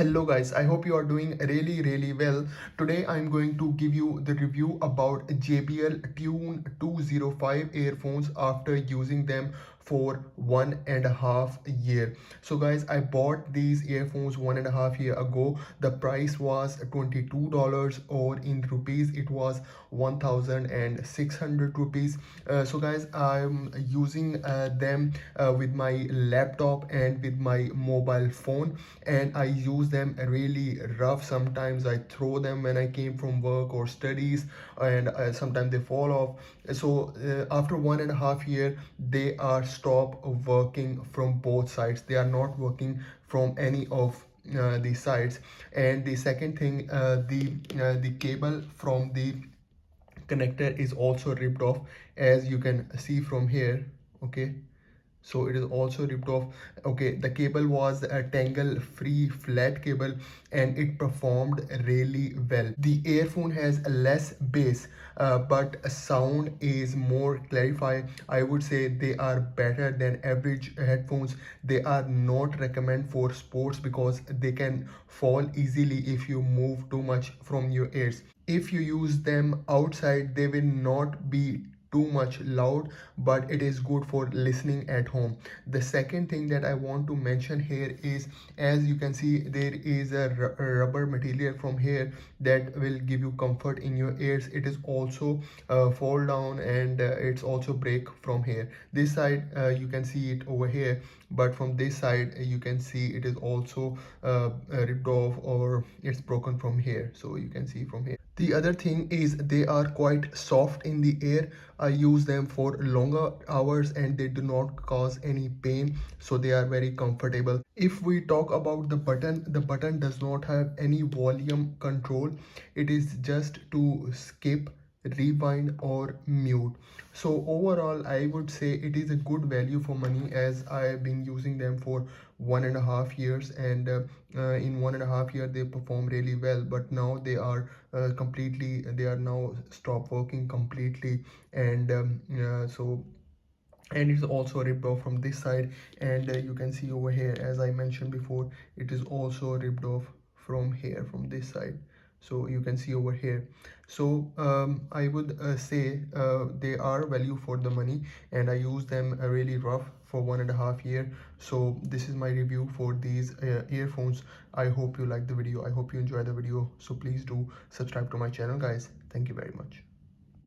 Hello guys, I hope you are doing really well. Today I'm going to give you the review about JBL Tune 205 earphones after using them for 1.5 year. So guys, I bought these earphones 1.5 year ago. The price was $22, or in rupees it was 1600 rupees. So guys, I'm using them with my laptop and with my mobile phone, and I use them really rough. Sometimes I throw them when I came from work or studies, and sometimes they fall off. So after 1.5 year they are stop working from both sides. They are not working from any of the sides. And the second thing, the cable from the connector is also ripped off, as you can see from here. Okay, so it is also ripped off. Okay, the cable was a tangle free flat cable, and it performed really well. The earphone has less bass, but sound is more clarified. I would say they are better than average headphones. They are not recommended for sports because they can fall easily if you move too much from your ears. If you use them outside, they will not be too much loud, but it is good for listening at home. The second thing that I want to mention here is, as you can see, there is a rubber material from here that will give you comfort in your ears. It is also fall down, and it's also break from here. This side you can see it over here, but from this side you can see it is also ripped off, or it's broken from here. So you can see from here. The other thing is they are quite soft in the air. I use them for longer hours and they do not cause any pain, so they are very comfortable. If we talk about the button does not have any volume control. It is just to skip, rewind, or mute. So overall I would say it is a good value for money, as I have been using them for 1.5 years, and in 1.5 year they perform really well. But now they are they are now stop working completely. And and it's also ripped off from this side. And you can see over here, as I mentioned before, it is also ripped off from here, from this side. So you can see over here. So I would say they are value for the money, and I use them really rough for 1.5 year. So this is my review for these earphones. I hope you like the video. I hope you enjoy the video. So please do subscribe to my channel, guys. Thank you very much.